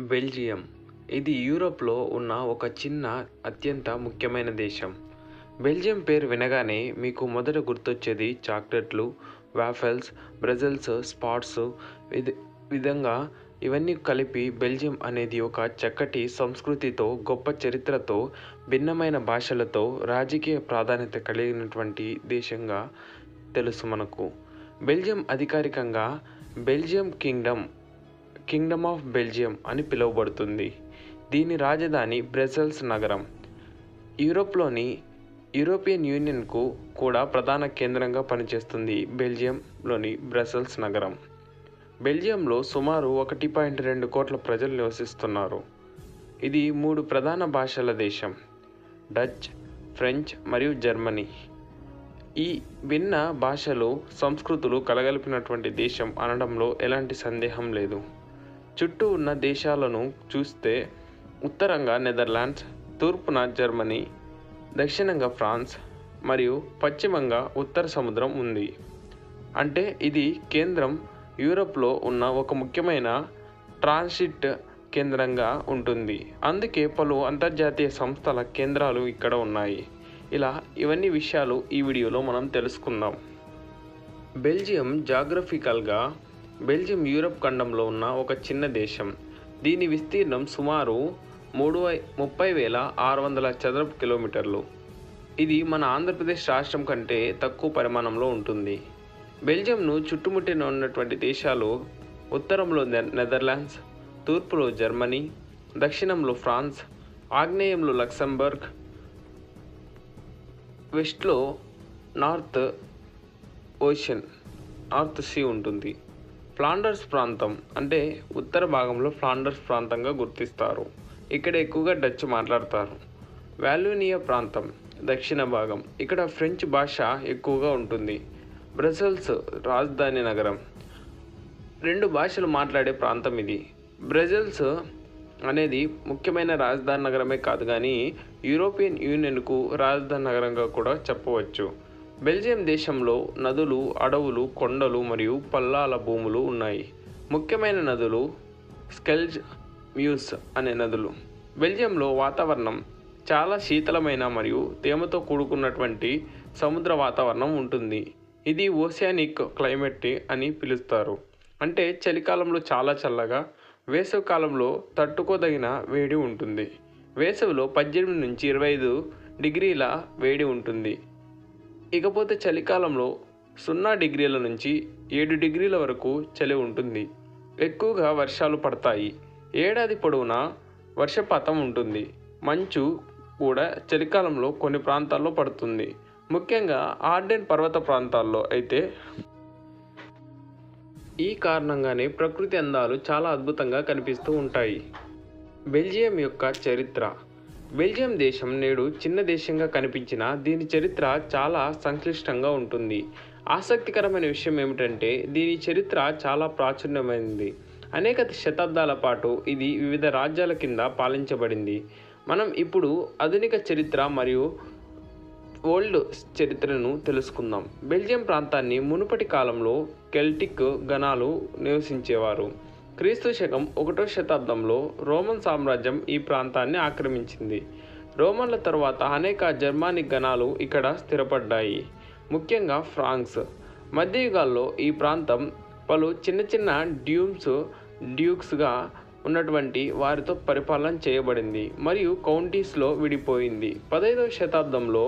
Belgium ఇది యూరోప్లో ఉన్న ఒక చిన్న అత్యంత ముఖ్యమైన దేశం. బెల్జియం పేరు వినగానే మీకు మొదట గుర్తొచ్చేది చాక్లెట్లు, వాఫెల్స్, బ్రెజిల్స్ స్పాట్స్ విధంగా ఇవన్నీ కలిపి బెల్జియం అనేది ఒక చక్కటి సంస్కృతితో, గొప్ప చరిత్రతో, భిన్నమైన భాషలతో, రాజకీయ ప్రాధాన్యత కలిగినటువంటి దేశంగా తెలుసు మనకు. బెల్జియం అధికారికంగా బెల్జియం కింగ్డమ్ ఆఫ్ బెల్జియం అని పిలువబడుతుంది. దీని రాజధాని బ్రసెల్స్ నగరం. యూరోపియన్ యూనియన్కు కూడా ప్రధాన కేంద్రంగా పనిచేస్తుంది బెల్జియంలోని బ్రసెల్స్ నగరం. బెల్జియంలో సుమారు 1.2 కోట్ల ప్రజలు నివసిస్తున్నారు. ఇది 3 ప్రధాన భాషల దేశం: డచ్, ఫ్రెంచ్ మరియు జర్మనీ. ఈ భిన్న భాషలు, సంస్కృతులు కలగలిపినటువంటి దేశం అనడంలో ఎలాంటి సందేహం లేదు. చుట్టూ ఉన్న దేశాలను చూస్తే ఉత్తరంగా నెదర్లాండ్స్, తూర్పున జర్మనీ, దక్షిణంగా ఫ్రాన్స్ మరియు పశ్చిమంగా ఉత్తర సముద్రం ఉంది. అంటే ఇది కేంద్రం యూరోప్లో ఉన్న ఒక ముఖ్యమైన ట్రాన్సిట్ కేంద్రంగా ఉంటుంది. అందుకే పలు అంతర్జాతీయ సంస్థల కేంద్రాలు ఇక్కడ ఉన్నాయి. ఇవన్నీ విషయాలు ఈ వీడియోలో మనం తెలుసుకుందాం. బెల్జియం జాగ్రఫికల్గా బెల్జియం యూరప్ ఖండంలో ఉన్న ఒక చిన్న దేశం. దీని విస్తీర్ణం సుమారు 30,600 చదరపు కిలోమీటర్లు. ఇది మన ఆంధ్రప్రదేశ్ రాష్ట్రం కంటే తక్కువ పరిమాణంలో ఉంటుంది. బెల్జియంను చుట్టుముట్టిన ఉన్నటువంటి దేశాలు ఉత్తరంలో నెదర్లాండ్స్, తూర్పులో జర్మనీ, దక్షిణంలో ఫ్రాన్స్, ఆగ్నేయంలో లక్సెంబర్గ్, వెస్ట్లో నార్త్ సీ ఉంటుంది. ఫ్లాండర్స్ ప్రాంతం అంటే ఉత్తర భాగంలో ఫ్లాండర్స్ ప్రాంతంగా గుర్తిస్తారు. ఇక్కడ ఎక్కువగా డచ్ మాట్లాడతారు. వాల్లోనియా ప్రాంతం దక్షిణ భాగం. ఇక్కడ ఫ్రెంచ్ భాష ఎక్కువగా ఉంటుంది. బ్రసెల్స్ రాజధాని నగరం. 2 భాషలు మాట్లాడే ప్రాంతం ఇది. బ్రసెల్స్ అనేది ముఖ్యమైన రాజధాని నగరమే కాదు కానీ యూరోపియన్ యూనియన్కు రాజధాని నగరంగా కూడా చెప్పవచ్చు. బెల్జియం దేశంలో నదులు, అడవులు, కొండలు మరియు పల్లాల భూములు ఉన్నాయి. ముఖ్యమైన నదులు స్కెల్జ్, మ్యూస్ అనే నదులు. బెల్జియంలో వాతావరణం చాలా శీతలమైన మరియు తేమతో కూడుకున్నటువంటి సముద్ర వాతావరణం ఉంటుంది. ఇది ఓషియానిక్ క్లైమేట్ అని పిలుస్తారు. అంటే చలికాలంలో చాలా చల్లగా, వేసవి కాలంలో తట్టుకోదగిన వేడి ఉంటుంది. వేసవిలో 18 నుంచి 25 డిగ్రీల వేడి ఉంటుంది. ఇకపోతే చలికాలంలో 0 డిగ్రీల నుంచి 7 డిగ్రీల వరకు చలి ఉంటుంది. ఎక్కువగా వర్షాలు పడతాయి. ఏడాది పొడవునా వర్షపాతం ఉంటుంది. మంచు కూడా చలికాలంలో కొన్ని ప్రాంతాల్లో పడుతుంది. ముఖ్యంగా ఆర్డెన్ పర్వత ప్రాంతాల్లో అయితే. ఈ కారణంగానే ప్రకృతి అందాలు చాలా అద్భుతంగా కనిపిస్తూ ఉంటాయి. బెల్జియం యొక్క చరిత్ర. బెల్జియం దేశం నేడు చిన్న దేశంగా కనిపించినా దీని చరిత్ర చాలా సంక్లిష్టంగా ఉంటుంది. ఆసక్తికరమైన విషయం ఏమిటంటే దీని చరిత్ర చాలా ప్రాచుర్యమైనది. అనేక శతాబ్దాల పాటు ఇది వివిధ రాజ్యాల కింద పాలించబడింది. మనం ఇప్పుడు ఆధునిక చరిత్ర మరియు ఓల్డ్ చరిత్రను తెలుసుకుందాం. బెల్జియం ప్రాంతాన్ని మునుపటి కాలంలో కెల్టిక్ గణాలు నివసించేవారు. క్రీస్తు శకం 1వ శతాబ్దంలో రోమన్ సామ్రాజ్యం ఈ ప్రాంతాన్ని ఆక్రమించింది. రోమన్ల తర్వాత అనేక జర్మానిక్ గణాలు ఇక్కడ స్థిరపడ్డాయి. ముఖ్యంగా ఫ్రాంక్స్. మధ్యయుగాల్లో ఈ ప్రాంతం పలు చిన్న డ్యూక్స్గా ఉన్నటువంటి వారితో పరిపాలన చేయబడింది మరియు కౌంటీస్లో విడిపోయింది. 15వ శతాబ్దంలో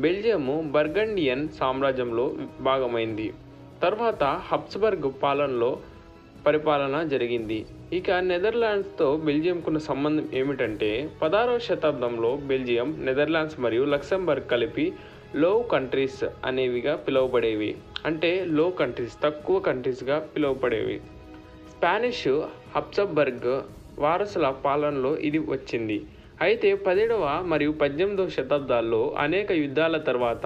బెల్జియము బర్గండియన్ సామ్రాజ్యంలో భాగమైంది. తర్వాత హబ్స్బర్గ్ పరిపాలన జరిగింది. ఇక నెదర్లాండ్స్తో బెల్జియంకున్న సంబంధం ఏమిటంటే 16వ శతాబ్దంలో బెల్జియం, నెదర్లాండ్స్ మరియు లక్సెంబర్గ్ కలిపి లో కంట్రీస్ అనేవిగా పిలువబడేవి. అంటే లో కంట్రీస్, తక్కువ కంట్రీస్గా పిలువబడేవి. స్పానిష్ హబ్స్బర్గ్ వారసుల పాలనలో ఇది వచ్చింది. అయితే 17వ మరియు 18వ శతాబ్దాల్లో అనేక యుద్ధాల తర్వాత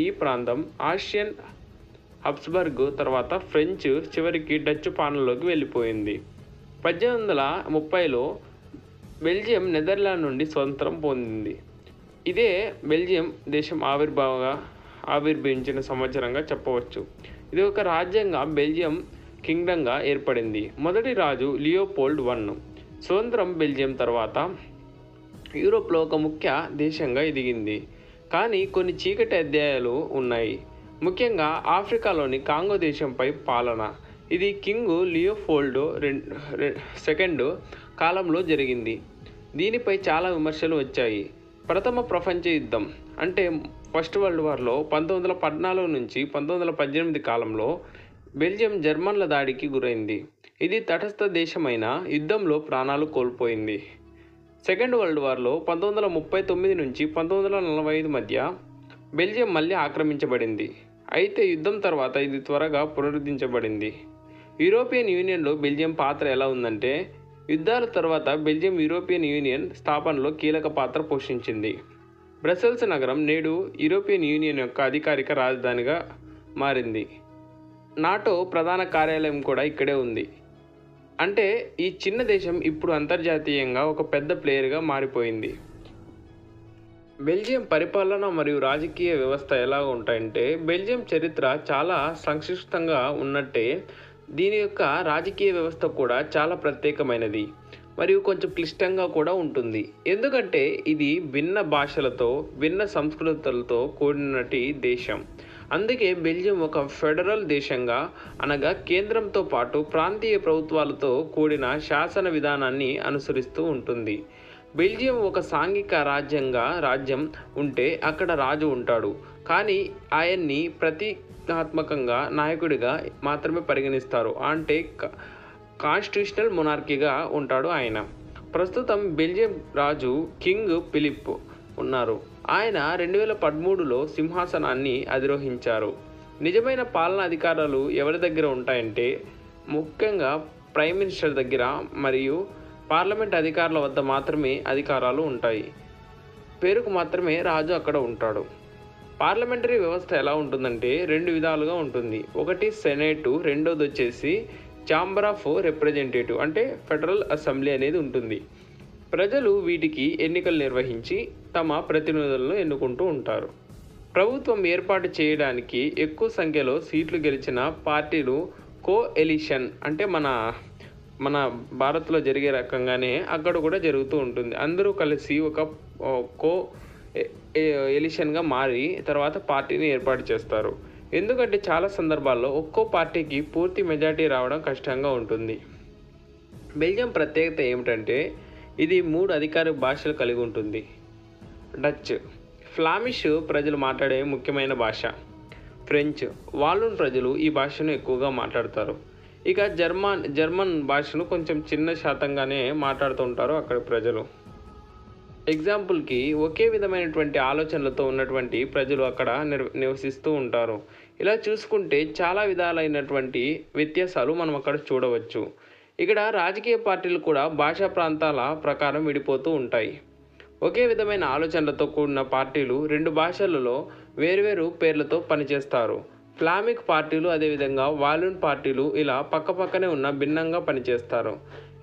ఈ ప్రాంతం ఆస్ట్రియన్ హబ్స్బర్గ్ తర్వాత ఫ్రెంచ్, చివరికి డచ్ పాలనలోకి వెళ్ళిపోయింది. 1830లో బెల్జియం నెదర్లాండ్ నుండి స్వతంత్రం పొందింది. ఇదే బెల్జియం దేశం ఆవిర్భవించిన సంవత్సరంగా చెప్పవచ్చు. ఇది ఒక రాజ్యంగా బెల్జియం కింగ్డమ్గా ఏర్పడింది. మొదటి రాజు లియోపోల్డ్ I స్వతంత్రం బెల్జియం తర్వాత యూరోప్లో ఒక ముఖ్య దేశంగా ఎదిగింది. కానీ కొన్ని చీకటి అధ్యాయాలు ఉన్నాయి. ముఖ్యంగా ఆఫ్రికాలోని కాంగో దేశంపై పాలన. ఇది కింగ్ లియోపోల్డ్ సెకండ్ కాలంలో జరిగింది. దీనిపై చాలా విమర్శలు వచ్చాయి. ప్రథమ ప్రపంచ యుద్ధం అంటే ఫస్ట్ వరల్డ్ వార్లో 1914 నుంచి 1918 కాలంలో బెల్జియం జర్మన్ల దాడికి గురైంది. ఇది తటస్థ దేశమైన యుద్ధంలో ప్రాణాలు కోల్పోయింది. సెకండ్ వరల్డ్ వార్లో 1939 నుంచి 1945 మధ్య బెల్జియం మళ్ళీ ఆక్రమించబడింది. అయితే యుద్ధం తర్వాత ఇది త్వరగా పునరుద్ధరించబడింది. యూరోపియన్ యూనియన్లో బెల్జియం పాత్ర ఎలా ఉందంటే, యుద్ధాల తర్వాత బెల్జియం యూరోపియన్ యూనియన్ స్థాపనలో కీలక పాత్ర పోషించింది. బ్రసెల్స్ నగరం నేడు యూరోపియన్ యూనియన్ యొక్క అధికారిక రాజధానిగా మారింది. నాటో ప్రధాన కార్యాలయం కూడా ఇక్కడే ఉంది. అంటే ఈ చిన్న దేశం ఇప్పుడు అంతర్జాతీయంగా ఒక పెద్ద ప్లేయర్గా మారిపోయింది. బెల్జియం పరిపాలన మరియు రాజకీయ వ్యవస్థ ఎలా ఉంటాయంటే, బెల్జియం చరిత్ర చాలా సంక్షిప్తంగా ఉన్నట్టే దీని యొక్క రాజకీయ వ్యవస్థ కూడా చాలా ప్రత్యేకమైనది మరియు కొంచెం క్లిష్టంగా కూడా ఉంటుంది. ఎందుకంటే ఇది భిన్న భాషలతో భిన్న సంస్కృతులతో కూడినటి దేశం. అందుకే బెల్జియం ఒక ఫెడరల్ దేశంగా, అనగా కేంద్రంతో పాటు ప్రాంతీయ ప్రభుత్వాలతో కూడిన శాసన విధానాన్ని అనుసరిస్తూ ఉంటుంది. బెల్జియం ఒక సాంఘిక రాజ్యం ఉంటే అక్కడ రాజు ఉంటాడు, కానీ ఆయన్ని ప్రతిష్టాత్మకంగా నాయకుడిగా మాత్రమే పరిగణిస్తారు. అంటే కాన్స్టిట్యూషనల్ మొనార్కీగా ఉంటాడు ఆయన. ప్రస్తుతం బెల్జియం రాజు కింగ్ ఫిలిప్ ఉన్నారు. ఆయన 2013లో సింహాసనాన్ని అధిరోహించారు. నిజమైన పాలనా అధికారాలు ఎవరి దగ్గర ఉంటాయంటే, ముఖ్యంగా ప్రైమ్ మినిస్టర్ దగ్గర మరియు పార్లమెంట్ అధికారుల వద్ద మాత్రమే అధికారాలు ఉంటాయి. పేరుకు మాత్రమే రాజు అక్కడ ఉంటాడు. పార్లమెంటరీ వ్యవస్థ ఎలా ఉంటుందంటే 2 విధాలుగా ఉంటుంది. ఒకటి సెనేటు, రెండోది వచ్చేసి ఛాంబర్ ఆఫ్ రిప్రజెంటేటివ్ అంటే ఫెడరల్ అసెంబ్లీ అనేది ఉంటుంది. ప్రజలు వీటికి ఎన్నికలు నిర్వహించి తమ ప్రతినిధులను ఎన్నుకుంటూ ఉంటారు. ప్రభుత్వం ఏర్పాటు చేయడానికి ఎక్కువ సంఖ్యలో సీట్లు గెలిచిన పార్టీలు కోఎలిషన్ అంటే మన భారత్లో జరిగే రకంగానే అక్కడ కూడా జరుగుతూ ఉంటుంది. అందరూ కలిసి ఒక ఎలిషన్గా మారి తర్వాత పార్టీని ఏర్పాటు చేస్తారు. ఎందుకంటే చాలా సందర్భాల్లో ఒక్కో పార్టీకి పూర్తి మెజారిటీ రావడం కష్టంగా ఉంటుంది. బెల్జియం ప్రత్యేకత ఏమిటంటే ఇది 3 అధికారిక భాషలు కలిగి ఉంటుంది. డచ్, ఫ్లామిష్ ప్రజలు మాట్లాడే ముఖ్యమైన భాష. ఫ్రెంచ్, వాలోన్ ప్రజలు ఈ భాషను ఎక్కువగా మాట్లాడతారు. ఇక జర్మన్ భాషను కొంచెం చిన్న శాతంగానే మాట్లాడుతూ ఉంటారు అక్కడి ప్రజలు. ఎగ్జాంపుల్కి ఒకే విధమైనటువంటి ఆలోచనలతో ఉన్నటువంటి ప్రజలు అక్కడ నివసిస్తూ ఉంటారు. ఇలా చూసుకుంటే చాలా విధాలైనటువంటి వ్యత్యాసాలు మనం అక్కడ చూడవచ్చు. ఇక్కడ రాజకీయ పార్టీలు కూడా భాషా ప్రాంతాల ప్రకారం విడిపోతూ ఉంటాయి. ఒకే విధమైన ఆలోచనలతో కూడిన పార్టీలు 2 భాషలలో వేర్వేరు పేర్లతో పనిచేస్తారు. ఫ్లామిక్ పార్టీలు అదేవిధంగా వాలోన్ పార్టీలు ఇలా పక్కపక్కనే ఉన్న భిన్నంగా పనిచేస్తారు.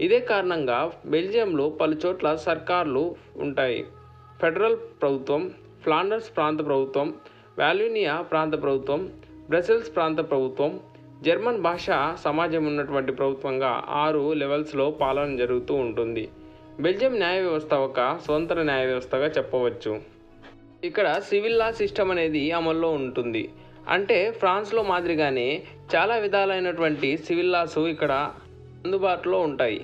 ఇదే కారణంగా బెల్జియంలో పలుచోట్ల సర్కార్లు ఉంటాయి. ఫెడరల్ ప్రభుత్వం, ఫ్లాండర్స్ ప్రాంత ప్రభుత్వం, వాలోనియా ప్రాంత ప్రభుత్వం, బ్రసెల్స్ ప్రాంత ప్రభుత్వం, జర్మన్ భాషా సమాజం ఉన్నటువంటి ప్రభుత్వంగా 6 లెవెల్స్లో పాలన జరుగుతూ ఉంటుంది. బెల్జియం న్యాయ వ్యవస్థ ఒక స్వతంత్ర న్యాయ వ్యవస్థగా చెప్పవచ్చు. ఇక్కడ సివిల్ లా సిస్టమ్ అనేది అమల్లో ఉంటుంది. అంటే ఫ్రాన్స్లో మాదిరిగానే చాలా విధాలైనటువంటి సివిల్ లాస్ ఇక్కడ అందుబాటులో ఉంటాయి.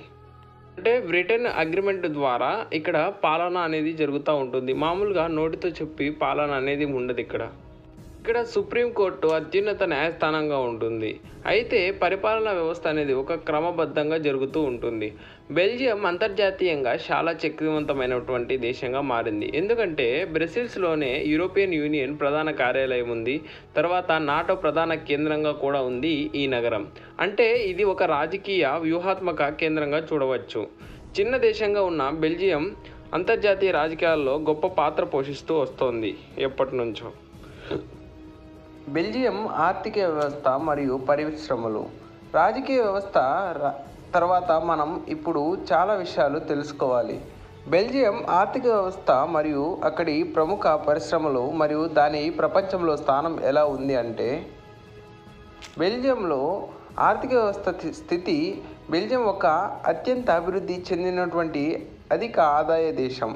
అంటే బ్రిటన్ అగ్రిమెంట్ ద్వారా ఇక్కడ పాలన అనేది జరుగుతూ ఉంటుంది. మామూలుగా నోటితో చెప్పి పాలన అనేది ఉండదు. ఇక్కడ సుప్రీంకోర్టు అత్యున్నత న్యాయస్థానంగా ఉంటుంది. అయితే పరిపాలనా వ్యవస్థ అనేది ఒక క్రమబద్ధంగా జరుగుతూ ఉంటుంది. బెల్జియం అంతర్జాతీయంగా చాలా శక్తివంతమైనటువంటి దేశంగా మారింది. ఎందుకంటే బ్రసెల్స్లోనే యూరోపియన్ యూనియన్ ప్రధాన కార్యాలయం ఉంది. తర్వాత నాటో ప్రధాన కేంద్రంగా కూడా ఉంది ఈ నగరం. అంటే ఇది ఒక రాజకీయ వ్యూహాత్మక కేంద్రంగా చూడవచ్చు. చిన్న దేశంగా ఉన్న బెల్జియం అంతర్జాతీయ రాజకీయాల్లో గొప్ప పాత్ర పోషిస్తూ వస్తోంది ఎప్పటి నుంచో. బెల్జియం ఆర్థిక వ్యవస్థ మరియు పరిశ్రమలు. రాజకీయ వ్యవస్థ తర్వాత మనం ఇప్పుడు చాలా విషయాలు తెలుసుకోవాలి. బెల్జియం ఆర్థిక వ్యవస్థ మరియు అక్కడి ప్రముఖ పరిశ్రమలు మరియు దాని ప్రపంచంలో స్థానం ఎలా ఉంది అంటే, బెల్జియంలో ఆర్థిక వ్యవస్థ స్థితి బెల్జియం ఒక అత్యంత అభివృద్ధి చెందినటువంటి అధిక ఆదాయ దేశం.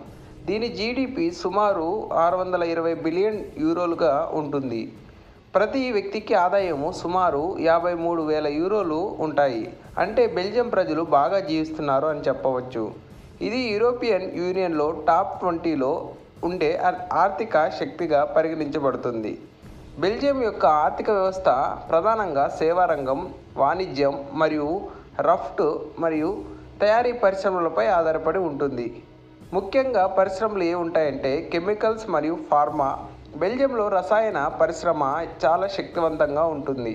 దీని జీడిపి సుమారు 620 బిలియన్ యూరోలుగా ఉంటుంది. ప్రతి వ్యక్తికి ఆదాయము సుమారు 53,000 యూరోలు ఉంటాయి. అంటే బెల్జియం ప్రజలు బాగా జీవిస్తున్నారు అని చెప్పవచ్చు. ఇది యూరోపియన్ యూనియన్లో టాప్ 20లో ఉండే ఆర్థిక శక్తిగా పరిగణించబడుతుంది. బెల్జియం యొక్క ఆర్థిక వ్యవస్థ ప్రధానంగా సేవా రంగం, వాణిజ్యం మరియు రఫ్తు మరియు తయారీ పరిశ్రమలపై ఆధారపడి ఉంటుంది. ముఖ్యంగా పరిశ్రమలు ఏ ఉంటాయంటే కెమికల్స్ మరియు ఫార్మా. బెల్జియంలో రసాయన పరిశ్రమ చాలా శక్తివంతంగా ఉంటుంది.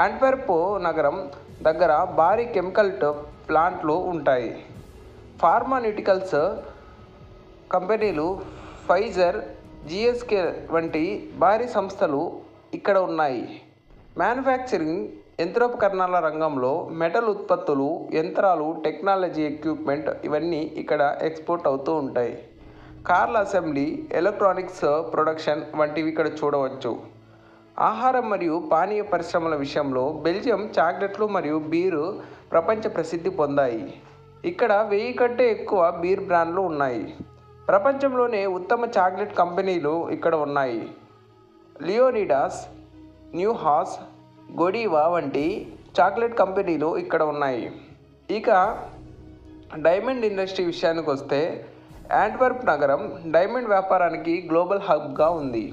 యాంట్వర్ప్ నగరం దగ్గర భారీ కెమికల్ ప్లాంట్లు ఉంటాయి. ఫార్మాన్యూటికల్స్ కంపెనీలు ఫైజర్, జిఎస్కే వంటి భారీ సంస్థలు ఇక్కడ ఉన్నాయి. మ్యానుఫ్యాక్చరింగ్ యంత్రోపకరణాల రంగంలో మెటల్ ఉత్పత్తులు, యంత్రాలు, టెక్నాలజీ ఎక్విప్మెంట్ ఇవన్నీ ఇక్కడ ఎక్స్పోర్ట్ అవుతూ ఉంటాయి. కార్ల అసెంబ్లీ, ఎలక్ట్రానిక్స్ ప్రొడక్షన్ వంటివి ఇక్కడ చూడవచ్చు. ఆహారం మరియు పానీయ పరిశ్రమల విషయంలో బెల్జియం చాక్లెట్లు మరియు బీరు ప్రపంచ ప్రసిద్ధి పొందాయి. ఇక్కడ 1000 కంటే ఎక్కువ బీర్ బ్రాండ్లు ఉన్నాయి. ప్రపంచంలోనే ఉత్తమ చాక్లెట్ కంపెనీలు ఇక్కడ ఉన్నాయి. లియోనిడాస్, న్యూహాస్, గొడీవా వంటి చాక్లెట్ కంపెనీలు ఇక్కడ ఉన్నాయి. ఇక డైమండ్ ఇండస్ట్రీ విషయానికి వస్తే యాంట్వర్ప్ నగరం డైమండ్ వ్యాపారానికి గ్లోబల్ హబ్గా ఉంది.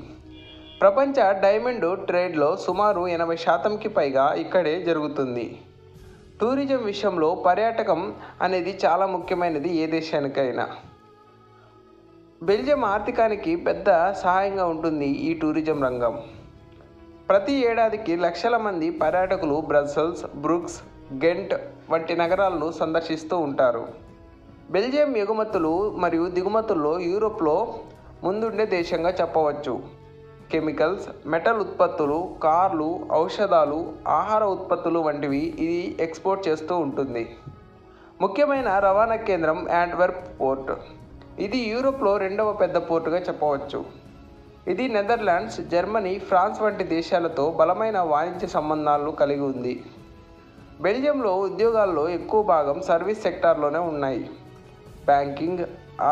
ప్రపంచ డైమండ్ ట్రేడ్లో సుమారు 80%కి పైగా ఇక్కడే జరుగుతుంది. టూరిజం విషయంలో పర్యాటకం అనేది చాలా ముఖ్యమైనది ఏ దేశానికైనా. బెల్జియం ఆర్థికానికి పెద్ద సహాయంగా ఉంటుంది ఈ టూరిజం రంగం. ప్రతి ఏడాదికి లక్షల మంది పర్యాటకులు బ్రసెల్స్, బ్రూక్స్, గెంట్ వంటి నగరాలను సందర్శిస్తూ ఉంటారు. బెల్జియం ఎగుమతులు మరియు దిగుమతుల్లో యూరోప్లో ముందుండే దేశంగా చెప్పవచ్చు. కెమికల్స్, మెటల్ ఉత్పత్తులు, కార్లు, ఔషధాలు, ఆహార ఉత్పత్తులు వంటివి ఇది ఎక్స్పోర్ట్ చేస్తూ ఉంటుంది. ముఖ్యమైన రవాణా కేంద్రం యాంట్వర్ప్ పోర్ట్. ఇది యూరోప్లో 2వ పెద్ద పోర్టుగా చెప్పవచ్చు. ఇది నెదర్లాండ్స్, జర్మనీ, ఫ్రాన్స్ వంటి దేశాలతో బలమైన వాణిజ్య సంబంధాలను కలిగి ఉంది. బెల్జియంలో ఉద్యోగాల్లో ఎక్కువ భాగం సర్వీస్ సెక్టార్లోనే ఉన్నాయి. బ్యాంకింగ్,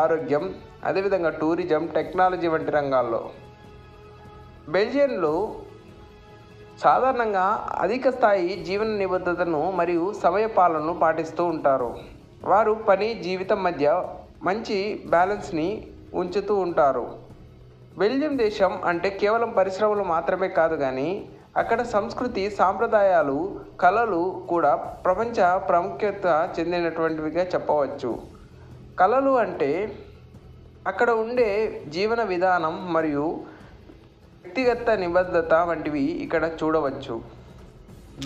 ఆరోగ్యం, అదేవిధంగా టూరిజం, టెక్నాలజీ వంటి రంగాల్లో. బెల్జియన్లు సాధారణంగా అధిక స్థాయి జీవన నిబద్ధతను మరియు సమయపాలనను పాటిస్తూ ఉంటారు. వారు పని, జీవితం మధ్య మంచి బ్యాలెన్స్ని ఉంచుతూ ఉంటారు. బెల్జియం దేశం అంటే కేవలం పరిశ్రమలు మాత్రమే కాదు కానీ అక్కడ సంస్కృతి, సాంప్రదాయాలు, కళలు కూడా ప్రపంచ ప్రాముఖ్యత చెందినటువంటివిగా చెప్పవచ్చు. కళలు అంటే అక్కడ ఉండే జీవన విధానం మరియు వ్యక్తిగత నిబద్ధత వంటివి ఇక్కడ చూడవచ్చు.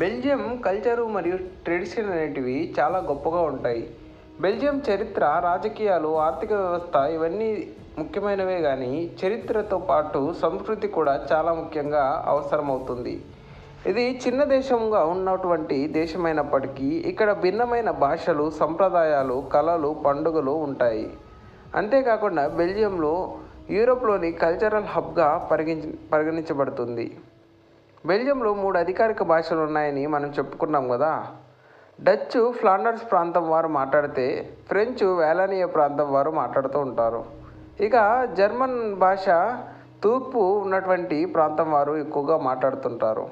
బెల్జియం కల్చరు మరియు ట్రెడిషన్ అనేటివి చాలా గొప్పగా ఉంటాయి. బెల్జియం చరిత్ర, రాజకీయాలు, ఆర్థిక వ్యవస్థ ఇవన్నీ ముఖ్యమైనవే కానీ చరిత్రతో పాటు సంస్కృతి కూడా చాలా ముఖ్యంగా అవసరమవుతుంది. ఇది చిన్న దేశంగా ఉన్నటువంటి దేశమైనప్పటికీ ఇక్కడ భిన్నమైన భాషలు, సంప్రదాయాలు, కళలు, పండుగలు ఉంటాయి. అంతేకాకుండా బెల్జియంలో యూరోప్లోని కల్చరల్ హబ్గా పరిగణించబడుతుంది. బెల్జియంలో 3 అధికారిక భాషలు ఉన్నాయని మనం చెప్పుకున్నాం కదా. డచ్ ఫ్లాండర్స్ ప్రాంతం వారు మాట్లాడితే ఫ్రెంచ్ వాలోనియా ప్రాంతం వారు మాట్లాడుతూ ఉంటారు. ఇక జర్మన్ భాష తూర్పు ఉన్నటువంటి ప్రాంతం వారు ఎక్కువగా మాట్లాడుతుంటారు.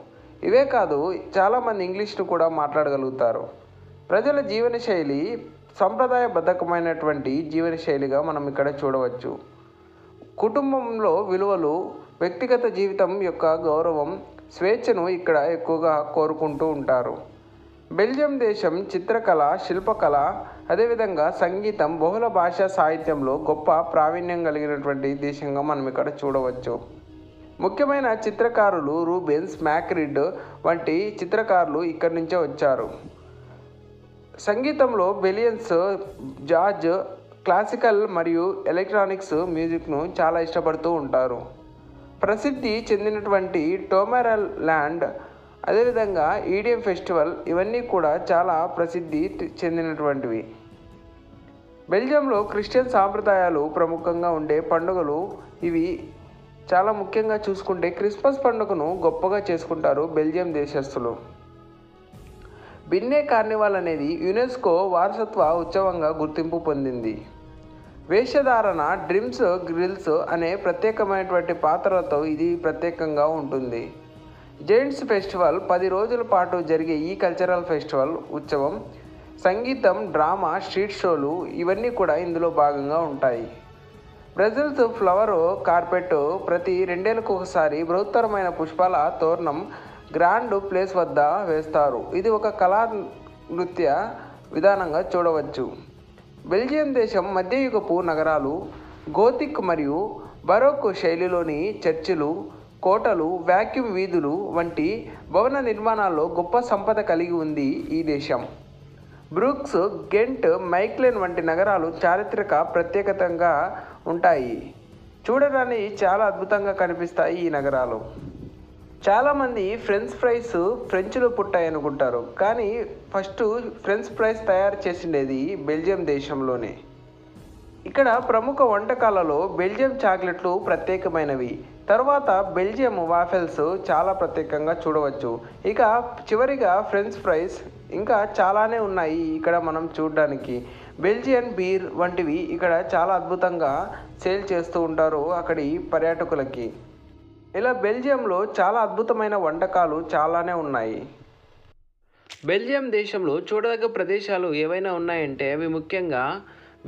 ఇవే కాదు చాలామంది ఇంగ్లీష్ను కూడా మాట్లాడగలుగుతారు. ప్రజల జీవనశైలి సంప్రదాయబద్ధకమైనటువంటి జీవనశైలిగా మనం ఇక్కడ చూడవచ్చు. కుటుంబంలో విలువలు, వ్యక్తిగత జీవితం యొక్క గౌరవం, స్వేచ్ఛను ఇక్కడ ఎక్కువగా కోరుకుంటూ ఉంటారు. బెల్జియం దేశం చిత్రకళ, శిల్పకళ, అదేవిధంగా సంగీతం, బహుళ భాషా సాహిత్యంలో గొప్ప ప్రావీణ్యం కలిగినటువంటి దేశంగా మనం ఇక్కడ చూడవచ్చు. ముఖ్యమైన చిత్రకారులు రూబెన్స్, మ్యాక్రిడ్ వంటి చిత్రకారులు ఇక్కడి నుంచే వచ్చారు. సంగీతంలో బెలియన్స్ జాజ్, క్లాసికల్ మరియు ఎలక్ట్రానిక్స్ మ్యూజిక్ను చాలా ఇష్టపడుతూ ఉంటారు. ప్రసిద్ధి చెందినటువంటి టోమరల్ ల్యాండ్, అదేవిధంగా ఈడియం ఫెస్టివల్ ఇవన్నీ కూడా చాలా ప్రసిద్ధి చెందినటువంటివి. బెల్జియంలో క్రిస్టియన్ సాంప్రదాయాలు ప్రముఖంగా ఉండే పండుగలు ఇవి. చాలా ముఖ్యంగా చూసుకుంటే క్రిస్మస్ పండుగను గొప్పగా చేసుకుంటారు బెల్జియం దేశస్థులు. బిన్నే కార్నివాల్ అనేది యునెస్కో వారసత్వ ఉత్సవంగా గుర్తింపు పొందింది. వేషధారణ, డ్రిమ్స్, గ్రిల్స్ అనే ప్రత్యేకమైనటువంటి పాత్రలతో ఇది ప్రత్యేకంగా ఉంటుంది. జైంట్స్ ఫెస్టివల్ 10 రోజుల పాటు జరిగే ఈ కల్చరల్ ఫెస్టివల్ ఉత్సవం సంగీతం, డ్రామా, స్ట్రీట్ షోలు ఇవన్నీ కూడా ఇందులో భాగంగా ఉంటాయి. బ్రజిల్స్ ఫ్లవర్ కార్పెట్ ప్రతి 2 ఏళ్లకు ఒకసారి బృహత్తరమైన పుష్పాల తోరణం గ్రాండ్ ప్లేస్ వద్ద వేస్తారు. ఇది ఒక కళా నృత్య విధానంగా చూడవచ్చు. బెల్జియం దేశం మధ్యయుగపు నగరాలు, గోతిక్ మరియు బరోక్ శైలిలోని చర్చిలు, కోటలు, వాక్యూమ్ వీధులు వంటి భవన నిర్మాణాల్లో గొప్ప సంపద కలిగి ఉంది ఈ దేశం. బ్రూక్స్, గెంట్, మైక్లెన్ వంటి నగరాలు చారిత్రక ప్రత్యేకతంగా ఉంటాయి. చూడడానికి చాలా అద్భుతంగా కనిపిస్తాయి ఈ నగరాలు. చాలామంది ఫ్రెంచ్ ఫ్రైస్ ఫ్రెంచ్లో పుట్టాయి అనుకుంటారు, కానీ ఫస్ట్ ఫ్రెంచ్ ఫ్రైస్ తయారు చేసిండేది బెల్జియం దేశంలోనే. ఇక్కడ ప్రముఖ వంటకాలలో బెల్జియం చాక్లెట్లు ప్రత్యేకమైనవి. తర్వాత బెల్జియం వాఫెల్స్ చాలా ప్రత్యేకంగా చూడవచ్చు. ఇక చివరిగా ఫ్రెంచ్ ఫ్రైస్, ఇంకా చాలానే ఉన్నాయి ఇక్కడ మనం చూడడానికి. బెల్జియన్ బీర్ వంటివి ఇక్కడ చాలా అద్భుతంగా సేల్ చేస్తూ ఉంటారు అక్కడి పర్యాటకులకి. ఇలా బెల్జియంలో చాలా అద్భుతమైన వంటకాలు చాలానే ఉన్నాయి. బెల్జియం దేశంలో చూడదగ్గ ప్రదేశాలు ఏవైనా ఉన్నాయంటే అవి ముఖ్యంగా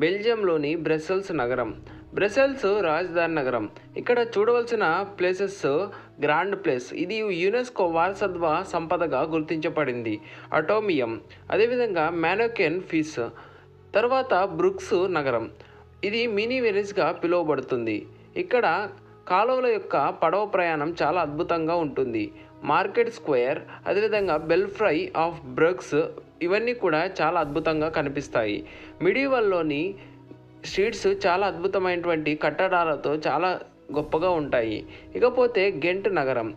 బెల్జియంలోని బ్రసెల్స్ నగరం. బ్రసెల్స్ రాజధాని నగరం. ఇక్కడ చూడవలసిన ప్లేసెస్ గ్రాండ్ ప్లేస్, ఇది యునెస్కో వారసత్వ సంపదగా గుర్తించబడింది. అటోమియం, అదేవిధంగా మ్యానోకెన్ ఫీస్. తర్వాత బ్రూక్స్ నగరం, ఇది మినీ వెనిస్గా పిలువబడుతుంది. ఇక్కడ కాలువల యొక్క పడవ ప్రయాణం చాలా అద్భుతంగా ఉంటుంది. మార్కెట్ స్క్వేర్, అదేవిధంగా బెల్ఫ్రై ఆఫ్ బ్రూక్స్ ఇవన్నీ కూడా చాలా అద్భుతంగా కనిపిస్తాయి. మిడివల్లోని స్ట్రీట్స్ చాలా అద్భుతమైనటువంటి కట్టడాలతో చాలా గొప్పగా ఉంటాయి. ఇకపోతే గెంట్ నగరం,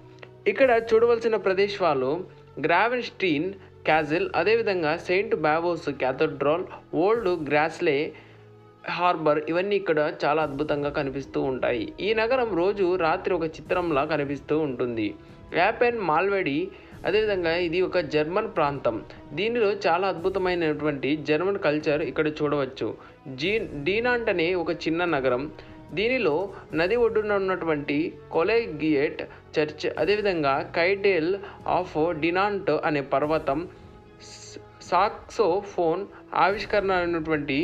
ఇక్కడ చూడవలసిన ప్రదేశాలు గ్రావెన్స్టీన్ క్యాజిల్, అదేవిధంగా సెయింట్ బావోస్ క్యాథడ్రల్, ఓల్డ్ గ్రాస్లే హార్బర్ ఇవన్నీ ఇక్కడ చాలా అద్భుతంగా కనిపిస్తూ ఉంటాయి. ఈ నగరం రోజు రాత్రి ఒక చిత్రంలా కనిపిస్తూ ఉంటుంది. యాపెన్ మాల్వెడి, అదేవిధంగా ఇది ఒక జర్మన్ ప్రాంతం. దీనిలో చాలా అద్భుతమైనటువంటి జర్మన్ కల్చర్ ఇక్కడ చూడవచ్చు. డీనాంట్ అనే ఒక చిన్న నగరం. దీనిలో నది ఒడ్డున ఉన్నటువంటి కొలెగియేట్ చర్చ్, అదేవిధంగా కైటేల్ ఆఫ్ డినాంట్ అనే పర్వతం, సాక్సోఫోన్ ఆవిష్కరణ అయినటువంటి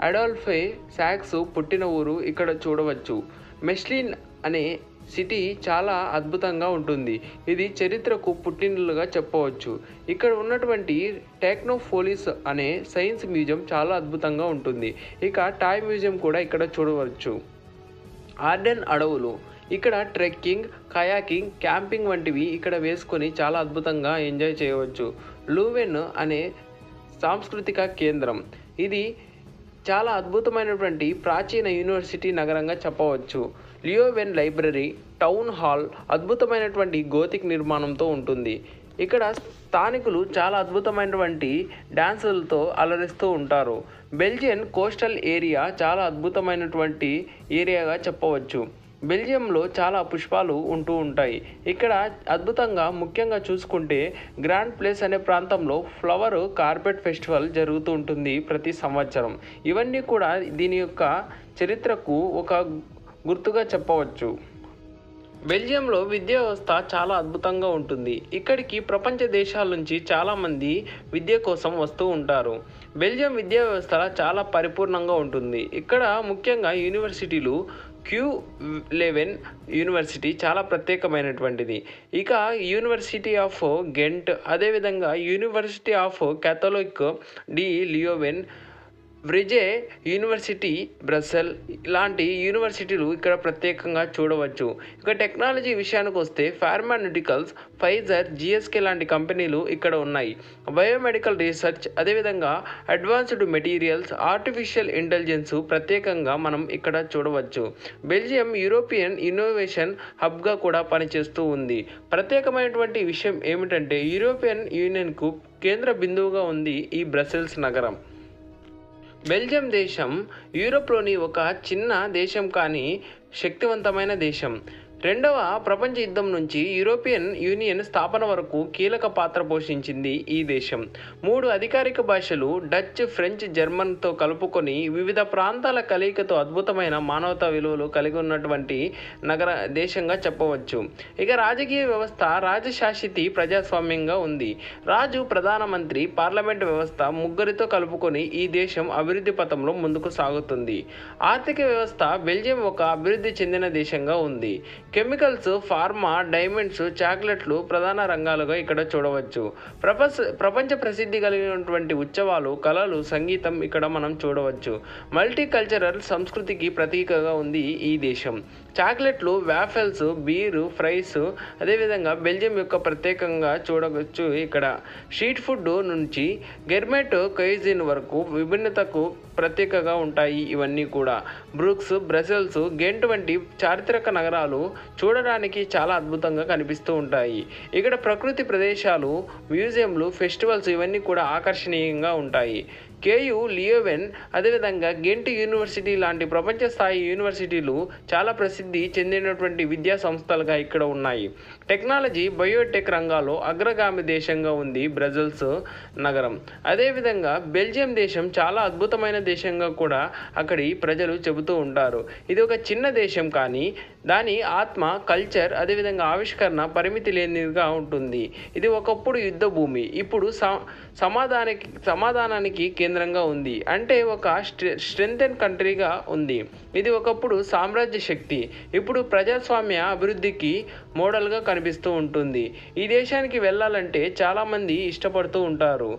అడాల్ఫే సాక్స్ పుట్టిన ఊరు ఇక్కడ చూడవచ్చు. మెస్లిన్ అనే సిటీ చాలా అద్భుతంగా ఉంటుంది. ఇది చరిత్రకు పుట్టినలుగా చెప్పవచ్చు. ఇక్కడ ఉన్నటువంటి టెక్నోపోలిస్ అనే సైన్స్ మ్యూజియం చాలా అద్భుతంగా ఉంటుంది. ఇక టాయ్ మ్యూజియం కూడా ఇక్కడ చూడవచ్చు. ఆర్డెన్ అడవులు, ఇక్కడ ట్రెక్కింగ్, కయాకింగ్, క్యాంపింగ్ వంటివి ఇక్కడ వేసుకొని చాలా అద్భుతంగా ఎంజాయ్ చేయవచ్చు. లూవెన్ అనే సాంస్కృతిక కేంద్రం, ఇది చాలా అద్భుతమైనటువంటి ప్రాచీన యూనివర్సిటీ నగరంగా చెప్పవచ్చు. లియోవెన్ లైబ్రరీ, టౌన్ హాల్ అద్భుతమైనటువంటి గోతిక్ నిర్మాణంతో ఉంటుంది. ఇక్కడ స్థానికులు చాలా అద్భుతమైనటువంటి డ్యాన్సులతో అలరిస్తూ ఉంటారు. బెల్జియన్ కోస్టల్ ఏరియా చాలా అద్భుతమైనటువంటి ఏరియాగా చెప్పవచ్చు. బెల్జియంలో చాలా పుష్పాలు ఉంటూ ఉంటాయి. ఇక్కడ అద్భుతంగా ముఖ్యంగా చూసుకుంటే గ్రాండ్ ప్లేస్ అనే ప్రాంతంలో ఫ్లవర్ కార్పెట్ ఫెస్టివల్ జరుగుతూ ఉంటుంది ప్రతి సంవత్సరం. ఇవన్నీ కూడా దీని యొక్క చరిత్రకు ఒక గుర్తుగా చెప్పవచ్చు. బెల్జియంలో విద్యా వ్యవస్థ చాలా అద్భుతంగా ఉంటుంది. ఇక్కడికి ప్రపంచ దేశాల నుంచి చాలామంది విద్య కోసం వస్తూ ఉంటారు. బెల్జియం విద్యా వ్యవస్థ చాలా పరిపూర్ణంగా ఉంటుంది. ఇక్కడ ముఖ్యంగా యూనివర్సిటీలు Q11 యూనివర్సిటీ చాలా ప్రత్యేకమైనటువంటిది. ఇక యూనివర్సిటీ ఆఫ్ గెంట్, అదేవిధంగా university of catholic de Leuven, Vrije university Brussel ఇలాంటి యూనివర్సిటీలు ఇక్కడ ప్రత్యేకంగా చూడవచ్చు. ఇక టెక్నాలజీ విషయానికి వస్తే ఫార్మాన్యూటికల్స్, ఫైజర్, జిఎస్కే లాంటి కంపెనీలు ఇక్కడ ఉన్నాయి. బయోమెడికల్ రీసెర్చ్, అదేవిధంగా అడ్వాన్స్డ్ మెటీరియల్స్, ఆర్టిఫిషియల్ ఇంటెలిజెన్స్ ప్రత్యేకంగా మనం ఇక్కడ చూడవచ్చు. బెల్జియం యూరోపియన్ ఇన్నోవేషన్ హబ్గా కూడా పనిచేస్తూ ఉంది. ప్రత్యేకమైనటువంటి విషయం ఏమిటంటే యూరోపియన్ యూనియన్కు కేంద్ర బిందువుగా ఉంది ఈ బ్రసెల్స్ నగరం. బెల్జియం దేశం యూరోప్లోని ఒక చిన్న దేశం కానీ శక్తివంతమైన దేశం. రెండవ ప్రపంచ యుద్ధం నుంచి యూరోపియన్ యూనియన్ స్థాపన వరకు కీలక పాత్ర పోషించింది ఈ దేశం. 3 అధికారిక భాషలు డచ్, ఫ్రెంచ్, జర్మన్తో కలుపుకొని వివిధ ప్రాంతాల కలయికతో అద్భుతమైన మానవతా విలువలు కలిగి ఉన్నటువంటి దేశంగా చెప్పవచ్చు. ఇక రాజకీయ వ్యవస్థ రాజశాసిత ప్రజాస్వామ్యంగా ఉంది. రాజు, ప్రధానమంత్రి, పార్లమెంటు వ్యవస్థ ముగ్గురితో కలుపుకొని ఈ దేశం అభివృద్ధి పథంలో ముందుకు సాగుతుంది. ఆర్థిక వ్యవస్థ బెల్జియం ఒక అభివృద్ధి చెందిన దేశంగా ఉంది. కెమికల్స్, ఫార్మా, డైమండ్స్, చాక్లెట్లు ప్రధాన రంగాలుగా ఇక్కడ చూడవచ్చు. ప్రపంచ ప్రసిద్ధి కలిగినటువంటి ఉత్సవాలు, కళలు, సంగీతం ఇక్కడ మనం చూడవచ్చు. మల్టీ కల్చరల్ సంస్కృతికి ప్రతీకగా ఉంది ఈ దేశం. చాక్లెట్లు, వాఫెల్స్, బీరు, ఫ్రైస్ అదేవిధంగా బెల్జియం యొక్క ప్రత్యేకంగా చూడవచ్చు. ఇక్కడ స్ట్రీట్ ఫుడ్ నుంచి గెర్మెట్ క్యూజిన్ వరకు విభిన్నతకు ప్రత్యేకగా ఉంటాయి. ఇవన్నీ కూడా బ్రూక్స్, బ్రసెల్స్, గెంట్ వంటి చారిత్రక నగరాలు చూడడానికి చాలా అద్భుతంగా కనిపిస్తూ ఉంటాయి. ఇక్కడ ప్రకృతి ప్రదేశాలు, మ్యూజియంలు, ఫెస్టివల్స్ ఇవన్నీ కూడా ఆకర్షణీయంగా ఉంటాయి. కేయు, లియోవెన్ అదేవిధంగా గెంట్ యూనివర్సిటీ లాంటి ప్రపంచ స్థాయి యూనివర్సిటీలు చాలా ప్రసిద్ధి చెందినటువంటి విద్యా సంస్థలుగా ఇక్కడ ఉన్నాయి. టెక్నాలజీ, బయోటెక్ రంగాల్లో అగ్రగామి దేశంగా ఉంది బ్రసెల్స్ నగరం. అదేవిధంగా బెల్జియం దేశం చాలా అద్భుతమైన దేశంగా కూడా అక్కడి ప్రజలు చెబుతూ ఉంటారు. ఇది ఒక చిన్న దేశం కానీ దాని ఆత్మ, కల్చర్ అదేవిధంగా ఆవిష్కరణ పరిమితి లేనిదిగా ఉంటుంది. ఇది ఒకప్పుడు యుద్ధ భూమి, ఇప్పుడు సమాధానానికి కేంద్రంగా ఉంది. అంటే ఒక స్ట్రెంగ్తెన్ కంట్రీగా ఉంది. ఇది ఒకప్పుడు సామ్రాజ్య శక్తి, ఇప్పుడు ప్రజాస్వామ్య అభివృద్ధికి మోడల్గా కనిపిస్తూ ఉంటుంది. ఈ దేశానికి వెళ్ళాలంటే చాలామంది ఇష్టపడుతూ ఉంటారు.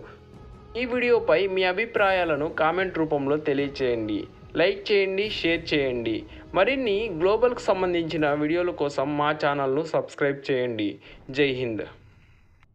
ఈ వీడియోపై మీ అభిప్రాయాలను కామెంట్ రూపంలో తెలియచేయండి. లైక్ చేయండి, షేర్ చేయండి. మరిన్ని గ్లోబల్కి సంబంధించిన వీడియోల కోసం మా ఛానల్ను సబ్స్క్రైబ్ చేయండి. జై హింద్.